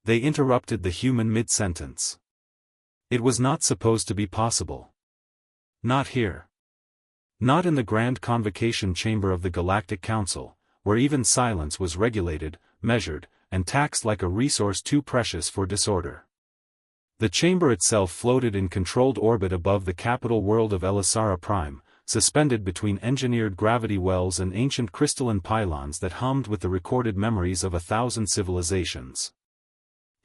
They interrupted the human mid-sentence. It was not supposed to be possible. Not here. Not in the grand convocation chamber of the Galactic Council, where even silence was regulated, measured, and taxed like a resource too precious for disorder. The chamber itself floated in controlled orbit above the capital world of Elisara Prime, suspended between engineered gravity wells and ancient crystalline pylons that hummed with the recorded memories of 1,000 civilizations.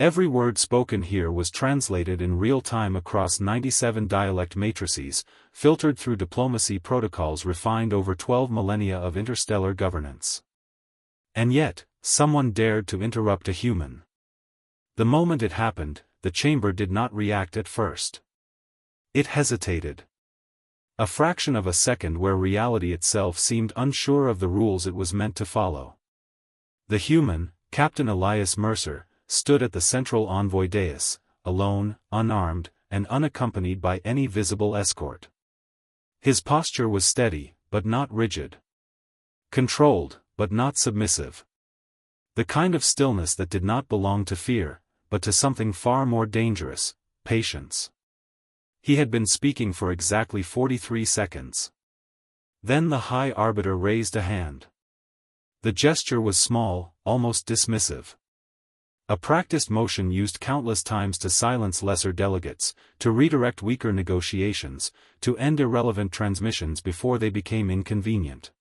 Every word spoken here was translated in real time across 97 dialect matrices, filtered through diplomacy protocols refined over 12 millennia of interstellar governance. And yet, someone dared to interrupt a human. The moment it happened, the chamber did not react at first. It hesitated. A fraction of a second where reality itself seemed unsure of the rules it was meant to follow. The human, Captain Elias Mercer, stood at the central envoy dais, alone, unarmed, and unaccompanied by any visible escort. His posture was steady, but not rigid. Controlled, but not submissive. The kind of stillness that did not belong to fear, but to something far more dangerous, patience. He had been speaking for exactly 43 seconds. Then the High Arbiter raised a hand. The gesture was small, almost dismissive. A practiced motion used countless times to silence lesser delegates, to redirect weaker negotiations, to end irrelevant transmissions before they became inconvenient.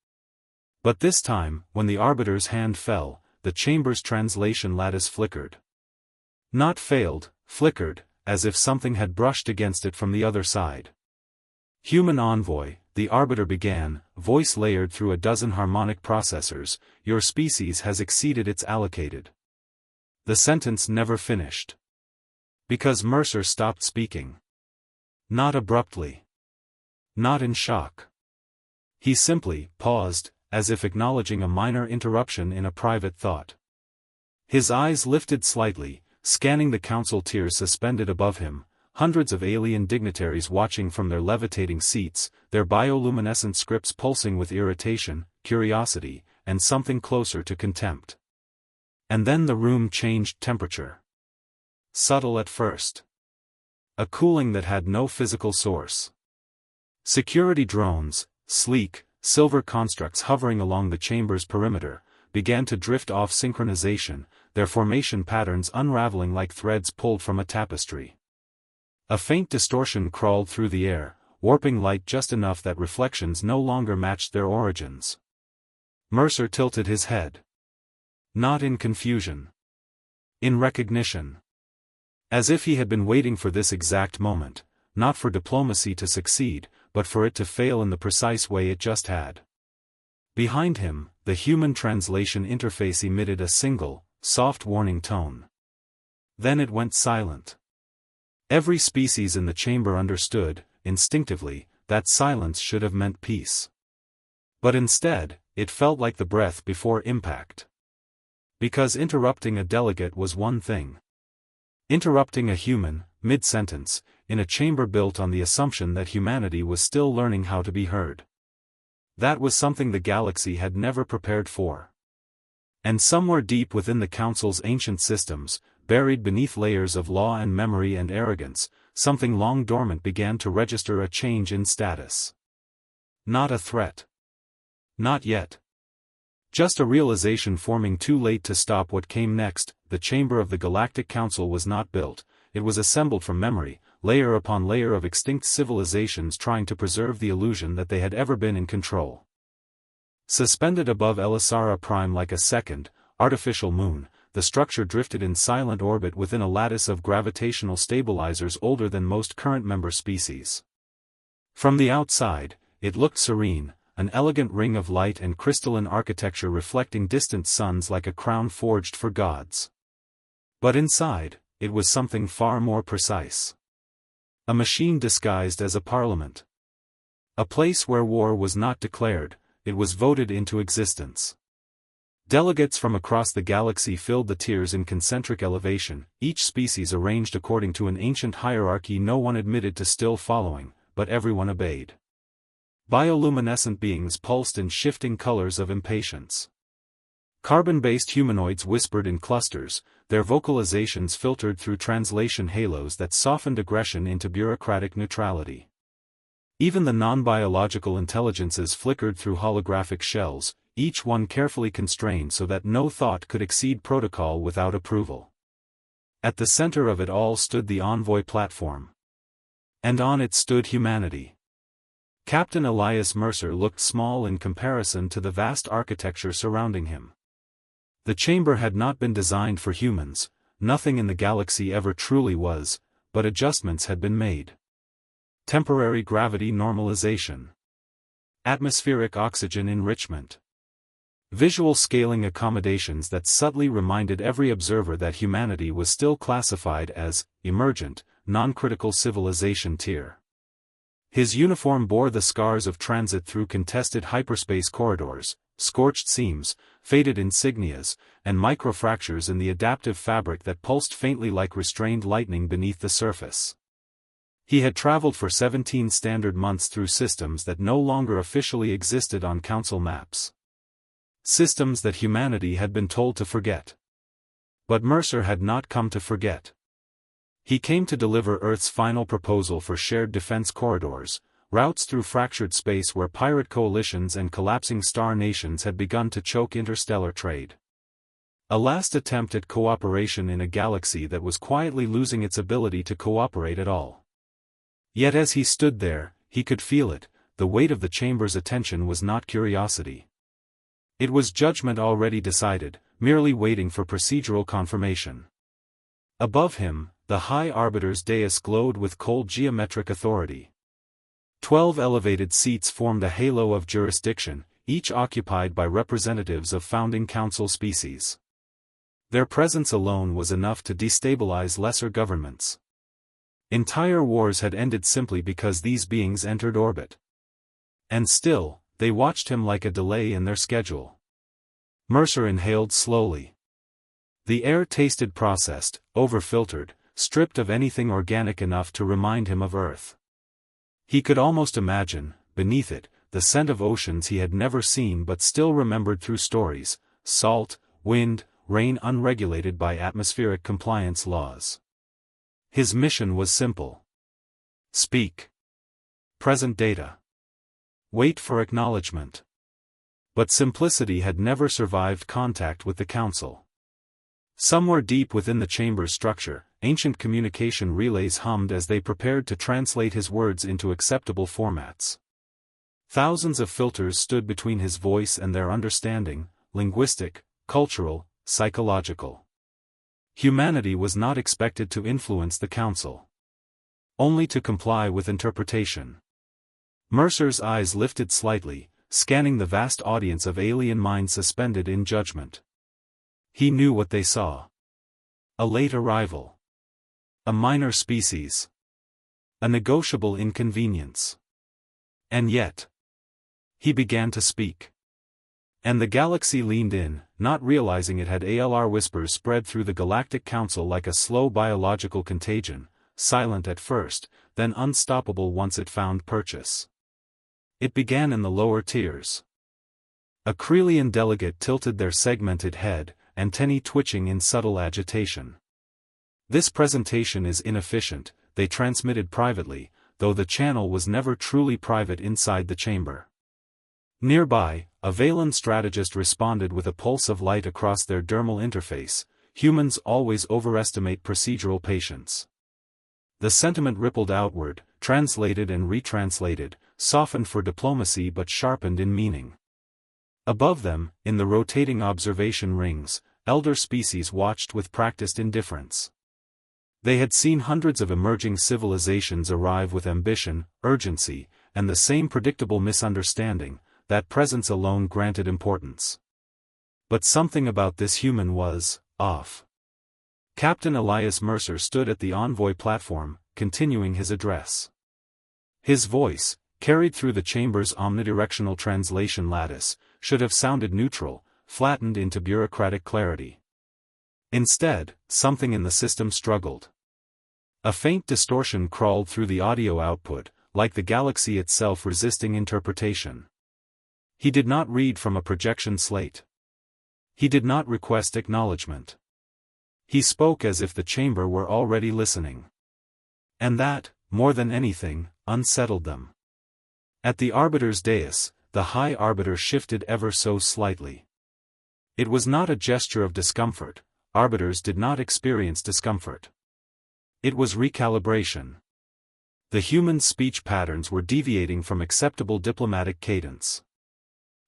But this time, when the Arbiter's hand fell, the chamber's translation lattice flickered. Not failed, flickered, as if something had brushed against it from the other side. Human envoy, the Arbiter began, voice layered through a dozen harmonic processors, your species has exceeded its allocated. The sentence never finished. Because Mercer stopped speaking. Not abruptly. Not in shock. He simply paused, as if acknowledging a minor interruption in a private thought. His eyes lifted slightly, scanning the council tiers suspended above him, hundreds of alien dignitaries watching from their levitating seats, their bioluminescent scripts pulsing with irritation, curiosity, and something closer to contempt. And then the room changed temperature. Subtle at first. A cooling that had no physical source. Security drones, sleek, silver constructs hovering along the chamber's perimeter, began to drift off synchronization, their formation patterns unraveling like threads pulled from a tapestry. A faint distortion crawled through the air, warping light just enough that reflections no longer matched their origins. Mercer tilted his head. Not in confusion. In recognition. As if he had been waiting for this exact moment, not for diplomacy to succeed, but for it to fail in the precise way it just had. Behind him, the human translation interface emitted a single, soft warning tone. Then it went silent. Every species in the chamber understood, instinctively, that silence should have meant peace. But instead, it felt like the breath before impact. Because interrupting a delegate was one thing. Interrupting a human, mid-sentence, in a chamber built on the assumption that humanity was still learning how to be heard. That was something the galaxy had never prepared for. And somewhere deep within the Council's ancient systems, buried beneath layers of law and memory and arrogance, something long dormant began to register a change in status. Not a threat. Not yet. Just a realization forming too late to stop what came next. The chamber of the Galactic Council was not built, it was assembled from memory, layer upon layer of extinct civilizations trying to preserve the illusion that they had ever been in control. Suspended above Elisara Prime like a second, artificial moon, the structure drifted in silent orbit within a lattice of gravitational stabilizers older than most current member species. From the outside, it looked serene, an elegant ring of light and crystalline architecture reflecting distant suns like a crown forged for gods. But inside, it was something far more precise. A machine disguised as a parliament. A place where war was not declared, it was voted into existence. Delegates from across the galaxy filled the tiers in concentric elevation, each species arranged according to an ancient hierarchy no one admitted to still following, but everyone obeyed. Bioluminescent beings pulsed in shifting colors of impatience. Carbon-based humanoids whispered in clusters, their vocalizations filtered through translation halos that softened aggression into bureaucratic neutrality. Even the non-biological intelligences flickered through holographic shells, each one carefully constrained so that no thought could exceed protocol without approval. At the center of it all stood the Envoy platform. And on it stood humanity. Captain Elias Mercer looked small in comparison to the vast architecture surrounding him. The chamber had not been designed for humans, nothing in the galaxy ever truly was, but adjustments had been made. Temporary gravity normalization. Atmospheric oxygen enrichment. Visual scaling accommodations that subtly reminded every observer that humanity was still classified as emergent, non-critical civilization tier. His uniform bore the scars of transit through contested hyperspace corridors, scorched seams, faded insignias, and microfractures in the adaptive fabric that pulsed faintly like restrained lightning beneath the surface. He had traveled for 17 standard months through systems that no longer officially existed on Council maps. Systems that humanity had been told to forget. But Mercer had not come to forget. He came to deliver Earth's final proposal for shared defense corridors, routes through fractured space where pirate coalitions and collapsing star nations had begun to choke interstellar trade. A last attempt at cooperation in a galaxy that was quietly losing its ability to cooperate at all. Yet as he stood there, he could feel it, the weight of the chamber's attention was not curiosity. It was judgment already decided, merely waiting for procedural confirmation. Above him, the High Arbiter's dais glowed with cold geometric authority. 12 elevated seats formed a halo of jurisdiction, each occupied by representatives of founding council species. Their presence alone was enough to destabilize lesser governments. Entire wars had ended simply because these beings entered orbit. And still, they watched him like a delay in their schedule. Mercer inhaled slowly. The air tasted processed, over-filtered, stripped of anything organic enough to remind him of Earth. He could almost imagine, beneath it, the scent of oceans he had never seen but still remembered through stories, salt, wind, rain unregulated by atmospheric compliance laws. His mission was simple. Speak. Present data. Wait for acknowledgement. But simplicity had never survived contact with the Council. Somewhere deep within the chamber's structure, ancient communication relays hummed as they prepared to translate his words into acceptable formats. Thousands of filters stood between his voice and their understanding, linguistic, cultural, psychological. Humanity was not expected to influence the Council. Only to comply with interpretation. Mercer's eyes lifted slightly, scanning the vast audience of alien minds suspended in judgment. He knew what they saw. A late arrival. A minor species. A negotiable inconvenience. And yet. He began to speak. And the galaxy leaned in, not realizing it had ALR whispers spread through the Galactic Council like a slow biological contagion, silent at first, then unstoppable once it found purchase. It began in the lower tiers. A Krelian delegate tilted their segmented head, antennae twitching in subtle agitation. This presentation is inefficient, they transmitted privately, though the channel was never truly private inside the chamber. Nearby, a Valen strategist responded with a pulse of light across their dermal interface. Humans always overestimate procedural patience. The sentiment rippled outward, translated and retranslated, softened for diplomacy but sharpened in meaning. Above them, in the rotating observation rings, elder species watched with practiced indifference. They had seen hundreds of emerging civilizations arrive with ambition, urgency, and the same predictable misunderstanding. That presence alone granted importance. But something about this human was off. Captain Elias Mercer stood at the Envoy platform, continuing his address. His voice, carried through the chamber's omnidirectional translation lattice, should have sounded neutral, flattened into bureaucratic clarity. Instead, something in the system struggled. A faint distortion crawled through the audio output, like the galaxy itself resisting interpretation. He did not read from a projection slate. He did not request acknowledgement. He spoke as if the chamber were already listening. And that, more than anything, unsettled them. At the arbiter's dais, the High Arbiter shifted ever so slightly. It was not a gesture of discomfort. Arbiters did not experience discomfort. It was recalibration. The human speech patterns were deviating from acceptable diplomatic cadence.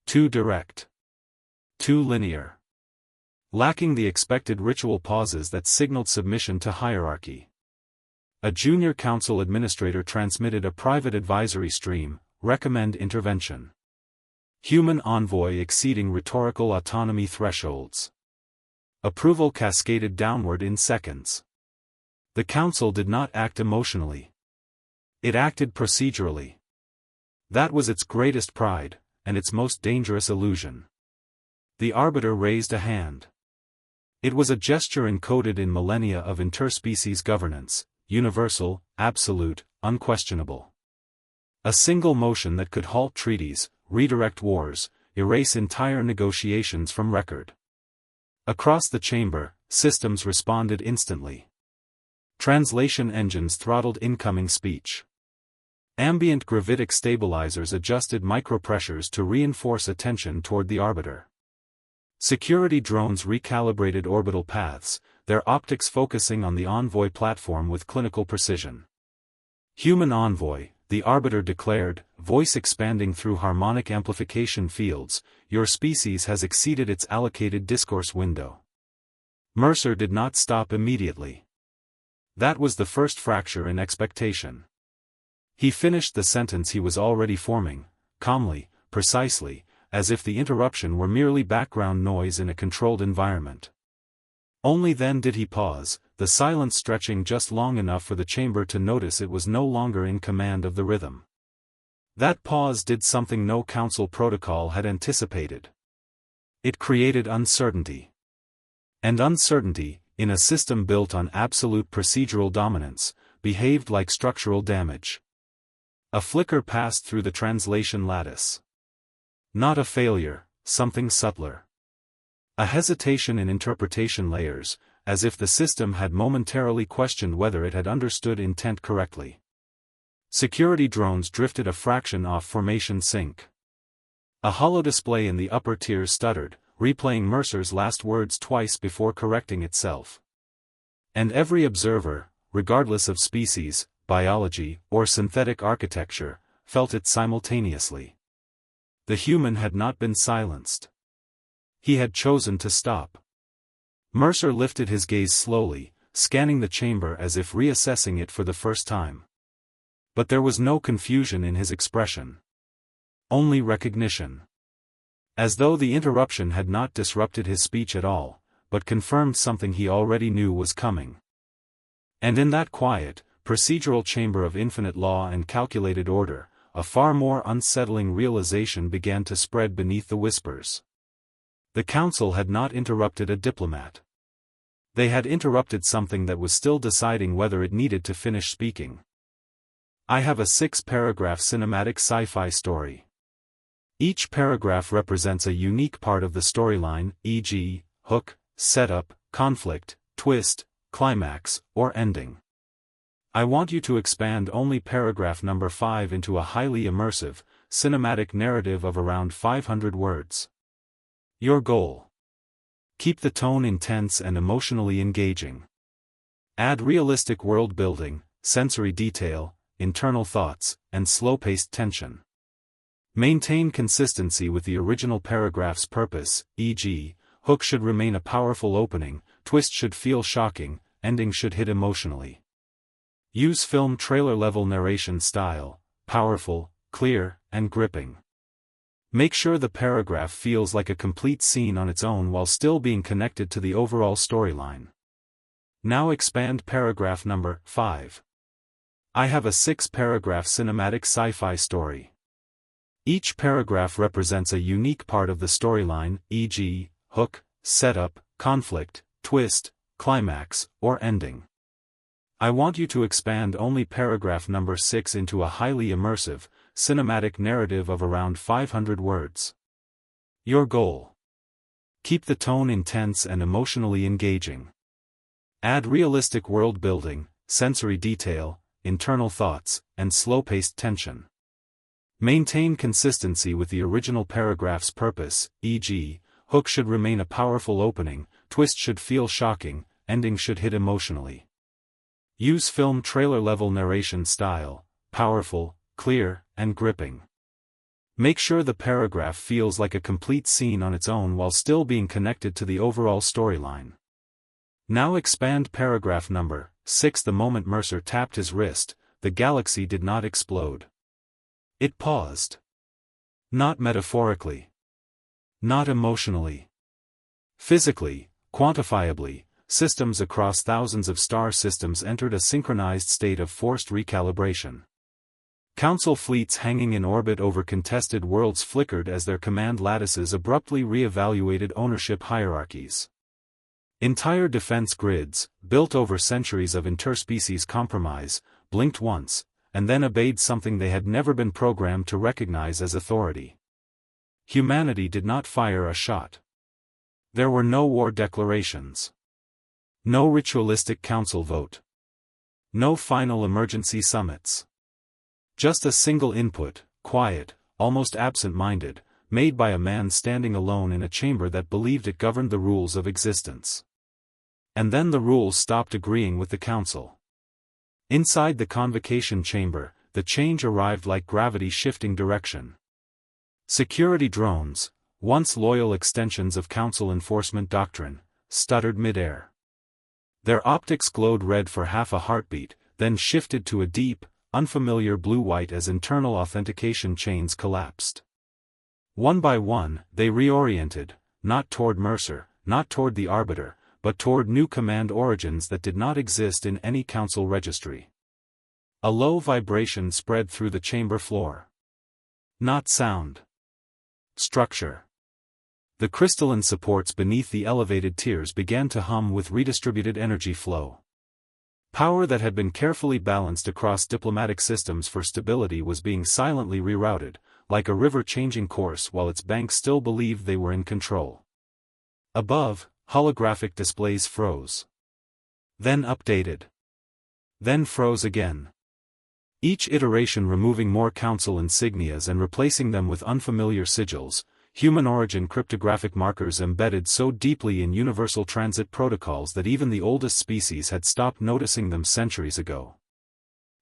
Too direct. Too linear. Lacking the expected ritual pauses that signaled submission to hierarchy. A junior council administrator transmitted a private advisory stream, recommend intervention. Human envoy exceeding rhetorical autonomy thresholds. Approval cascaded downward in seconds. The council did not act emotionally. It acted procedurally. That was its greatest pride, and its most dangerous illusion. The arbiter raised a hand. It was a gesture encoded in millennia of interspecies governance, universal, absolute, unquestionable. A single motion that could halt treaties, redirect wars, erase entire negotiations from record. Across the chamber, systems responded instantly. Translation engines throttled incoming speech. Ambient gravitic stabilizers adjusted micropressures to reinforce attention toward the arbiter. Security drones recalibrated orbital paths, their optics focusing on the envoy platform with clinical precision. Human envoy, the arbiter declared, voice expanding through harmonic amplification fields, your species has exceeded its allocated discourse window. Mercer did not stop immediately. That was the first fracture in expectation. He finished the sentence he was already forming, calmly, precisely, as if the interruption were merely background noise in a controlled environment. Only then did he pause, the silence stretching just long enough for the chamber to notice it was no longer in command of the rhythm. That pause did something no council protocol had anticipated. It created uncertainty. And uncertainty, in a system built on absolute procedural dominance, behaved like structural damage. A flicker passed through the translation lattice. Not a failure, something subtler. A hesitation in interpretation layers, as if the system had momentarily questioned whether it had understood intent correctly. Security drones drifted a fraction off formation sync. A holodisplay in the upper tiers stuttered, replaying Mercer's last words twice before correcting itself. And every observer, regardless of species, biology, or synthetic architecture, felt it simultaneously. The human had not been silenced. He had chosen to stop. Mercer lifted his gaze slowly, scanning the chamber as if reassessing it for the first time. But there was no confusion in his expression. Only recognition. As though the interruption had not disrupted his speech at all, but confirmed something he already knew was coming. And in that quiet, procedural chamber of infinite law and calculated order, a far more unsettling realization began to spread beneath the whispers. The council had not interrupted a diplomat. They had interrupted something that was still deciding whether it needed to finish speaking. I have a 6-paragraph cinematic sci-fi story. Each paragraph represents a unique part of the storyline, e.g., hook, setup, conflict, twist, climax, or ending. I want you to expand only paragraph number 5 into a highly immersive, cinematic narrative of around 500 words. Your goal. Keep the tone intense and emotionally engaging. Add realistic world building, sensory detail, internal thoughts, and slow-paced tension. Maintain consistency with the original paragraph's purpose, e.g., hook should remain a powerful opening, twist should feel shocking, ending should hit emotionally. Use film trailer-level narration style, powerful, clear, and gripping. Make sure the paragraph feels like a complete scene on its own while still being connected to the overall storyline. Now expand paragraph number 5. I have a 6-paragraph cinematic sci-fi story. Each paragraph represents a unique part of the storyline, e.g., hook, setup, conflict, twist, climax, or ending. I want you to expand only paragraph number 6 into a highly immersive, cinematic narrative of around 500 words. Your goal. Keep the tone intense and emotionally engaging. Add realistic world building, sensory detail, internal thoughts, and slow-paced tension. Maintain consistency with the original paragraph's purpose, e.g., hook should remain a powerful opening, twist should feel shocking, ending should hit emotionally. Use film trailer-level narration style, powerful, clear, and gripping. Make sure the paragraph feels like a complete scene on its own while still being connected to the overall storyline. Now expand paragraph number 6. The moment Mercer tapped his wrist, the galaxy did not explode. It paused. Not metaphorically. Not emotionally. Physically, quantifiably, systems across thousands of star systems entered a synchronized state of forced recalibration. Council fleets hanging in orbit over contested worlds flickered as their command lattices abruptly re-evaluated ownership hierarchies. Entire defense grids, built over centuries of interspecies compromise, blinked once, and then obeyed something they had never been programmed to recognize as authority. Humanity did not fire a shot. There were no war declarations. No ritualistic council vote. No final emergency summits. Just a single input, quiet, almost absent-minded, made by a man standing alone in a chamber that believed it governed the rules of existence. And then the rules stopped agreeing with the council. Inside the convocation chamber, the change arrived like gravity shifting direction. Security drones, once loyal extensions of council enforcement doctrine, stuttered mid-air. Their optics glowed red for half a heartbeat, then shifted to a deep, unfamiliar blue-white as internal authentication chains collapsed. One by one, they reoriented, not toward Mercer, not toward the Arbiter, but toward new command origins that did not exist in any council registry. A low vibration spread through the chamber floor. Not sound. Structure. The crystalline supports beneath the elevated tiers began to hum with redistributed energy flow. Power that had been carefully balanced across diplomatic systems for stability was being silently rerouted, like a river changing course while its banks still believed they were in control. Above, holographic displays froze. Then updated. Then froze again. Each iteration removing more council insignias and replacing them with unfamiliar sigils, human origin cryptographic markers embedded so deeply in universal transit protocols that even the oldest species had stopped noticing them centuries ago.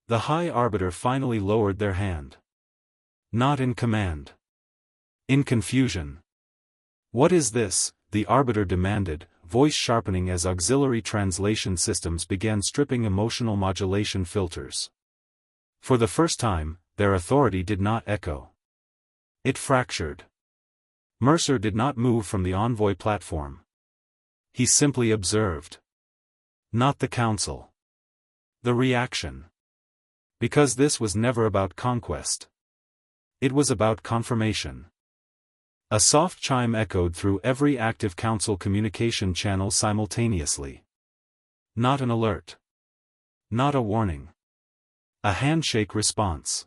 The High Arbiter finally lowered their hand. Not in command. In confusion. "What is this?" the Arbiter demanded, voice sharpening as auxiliary translation systems began stripping emotional modulation filters. For the first time, their authority did not echo. It fractured. Mercer did not move from the envoy platform. He simply observed. Not the council. The reaction. Because this was never about conquest. It was about confirmation. A soft chime echoed through every active council communication channel simultaneously. Not an alert. Not a warning. A handshake response.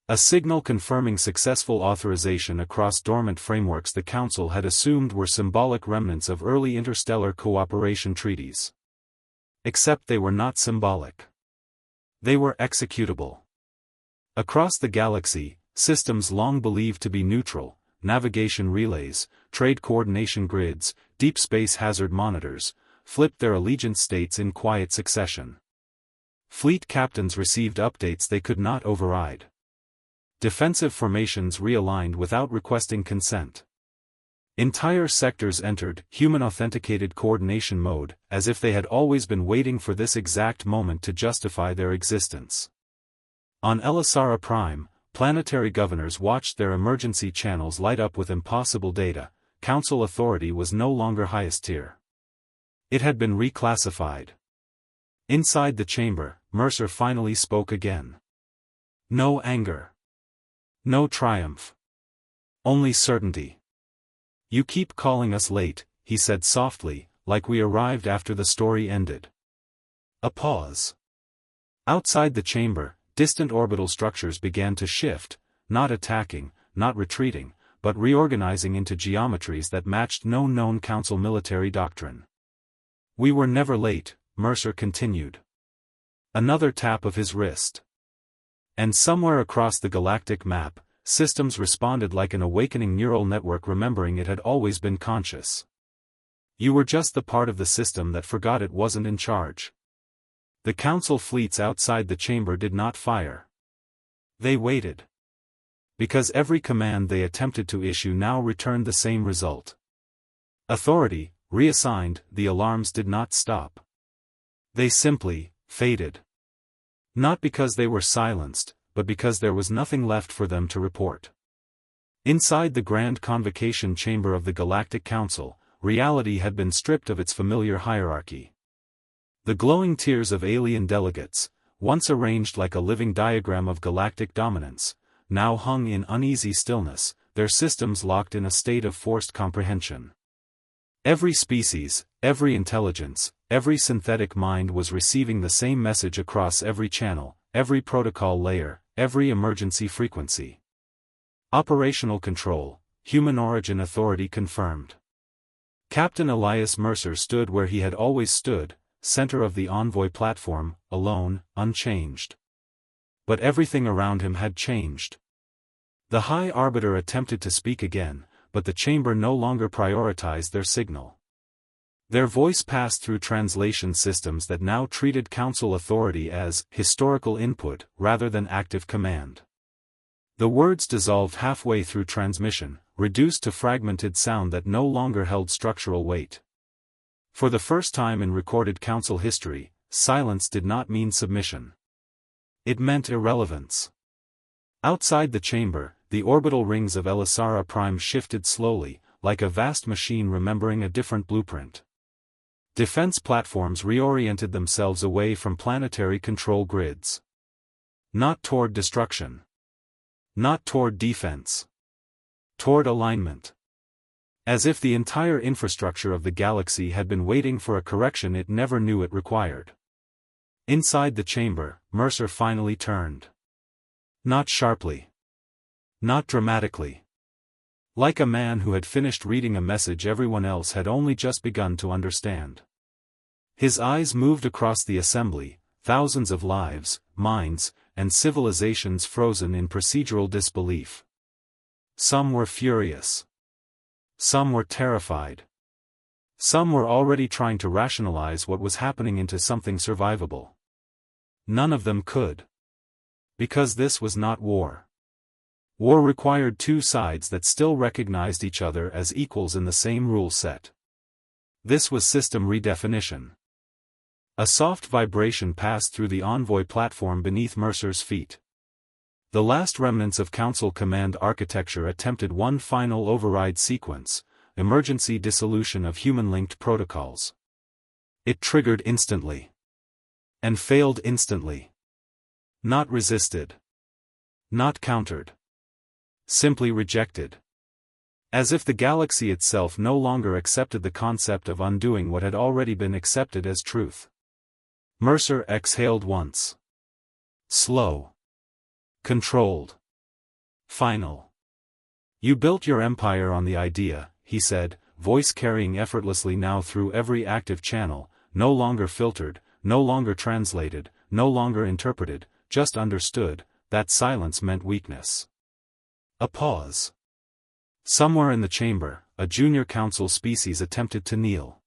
A signal confirming successful authorization across dormant frameworks the Council had assumed were symbolic remnants of early interstellar cooperation treaties. Except they were not symbolic. They were executable. Across the galaxy, systems long believed to be neutral, navigation relays, trade coordination grids, deep space hazard monitors, flipped their allegiance states in quiet succession. Fleet captains received updates they could not override. Defensive formations realigned without requesting consent. Entire sectors entered human-authenticated coordination mode, as if they had always been waiting for this exact moment to justify their existence. On Elisara Prime, planetary governors watched their emergency channels light up with impossible data. Council authority was no longer highest tier. It had been reclassified. Inside the chamber, Mercer finally spoke again. No anger. No triumph. Only certainty. "You keep calling us late," he said softly, "like we arrived after the story ended." A pause. Outside the chamber, distant orbital structures began to shift, not attacking, not retreating, but reorganizing into geometries that matched no known Council military doctrine. "We were never late," Mercer continued. Another tap of his wrist. And somewhere across the galactic map, systems responded like an awakening neural network remembering it had always been conscious. You were just the part of the system that forgot it wasn't in charge. The Council fleets outside the chamber did not fire. They waited. Because every command they attempted to issue now returned the same result. Authority, reassigned, the alarms did not stop. They simply faded. Not because they were silenced, but because there was nothing left for them to report. Inside the grand convocation chamber of the Galactic Council, reality had been stripped of its familiar hierarchy. The glowing tiers of alien delegates, once arranged like a living diagram of galactic dominance, now hung in uneasy stillness, their systems locked in a state of forced comprehension. Every species, every intelligence, every synthetic mind was receiving the same message across every channel, every protocol layer, every emergency frequency. Operational control, human origin authority confirmed. Captain Elias Mercer stood where he had always stood, center of the Envoy platform, alone, unchanged. But everything around him had changed. The High Arbiter attempted to speak again, but the chamber no longer prioritized their signal. Their voice passed through translation systems that now treated Council authority as historical input rather than active command. The words dissolved halfway through transmission, reduced to fragmented sound that no longer held structural weight. For the first time in recorded Council history, silence did not mean submission. It meant irrelevance. Outside the chamber, the orbital rings of Elisara Prime shifted slowly, like a vast machine remembering a different blueprint. Defense platforms reoriented themselves away from planetary control grids. Not toward destruction. Not toward defense. Toward alignment. As if the entire infrastructure of the galaxy had been waiting for a correction it never knew it required. Inside the chamber, Mercer finally turned. Not sharply. Not dramatically. Like a man who had finished reading a message everyone else had only just begun to understand. His eyes moved across the assembly, thousands of lives, minds, and civilizations frozen in procedural disbelief. Some were furious. Some were terrified. Some were already trying to rationalize what was happening into something survivable. None of them could. Because this was not war. War required two sides that still recognized each other as equals in the same rule set. This was system redefinition. A soft vibration passed through the Envoy platform beneath Mercer's feet. The last remnants of Council command architecture attempted one final override sequence, emergency dissolution of human-linked protocols. It triggered instantly. And failed instantly. Not resisted. Not countered. Simply rejected. As if the galaxy itself no longer accepted the concept of undoing what had already been accepted as truth. Mercer exhaled once. Slow. Controlled. Final. You built your empire on the idea, he said, voice carrying effortlessly now through every active channel, no longer filtered, no longer translated, no longer interpreted, just understood, that silence meant weakness. A pause. Somewhere in the chamber, a junior Council species attempted to kneel.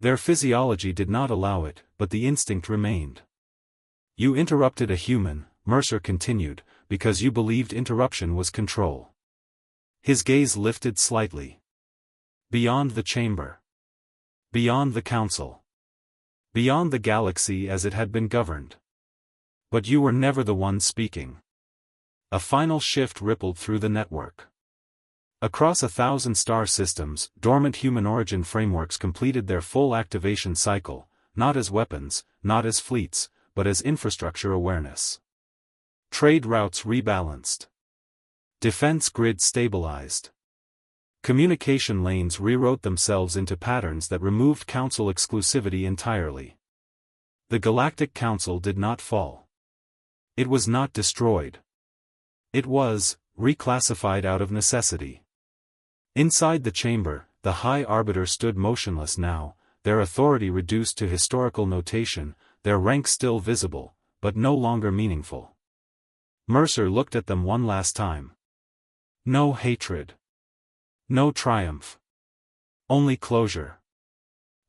Their physiology did not allow it, but the instinct remained. You interrupted a human, Mercer continued, because you believed interruption was control. His gaze lifted slightly. Beyond the chamber. Beyond the Council. Beyond the galaxy as it had been governed. But you were never the one speaking. A final shift rippled through the network. Across 1,000 star systems, dormant human origin frameworks completed their full activation cycle, not as weapons, not as fleets, but as infrastructure awareness. Trade routes rebalanced. Defense grids stabilized. Communication lanes rewrote themselves into patterns that removed Council exclusivity entirely. The Galactic Council did not fall. It was not destroyed. It was reclassified out of necessity. Inside the chamber, the High Arbiter stood motionless now, their authority reduced to historical notation, their rank still visible, but no longer meaningful. Mercer looked at them one last time. No hatred. No triumph. Only closure.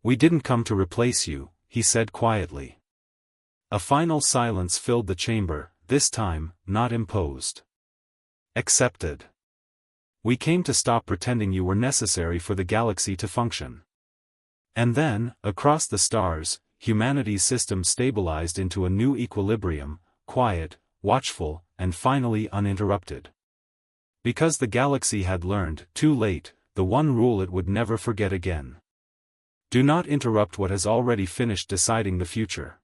"We didn't come to replace you," he said quietly. A final silence filled the chamber, this time, not imposed. "Accepted. We came to stop pretending you were necessary for the galaxy to function." And then, across the stars, humanity's system stabilized into a new equilibrium, quiet, watchful, and finally uninterrupted. Because the galaxy had learned, too late, the one rule it would never forget again. Do not interrupt what has already finished deciding the future.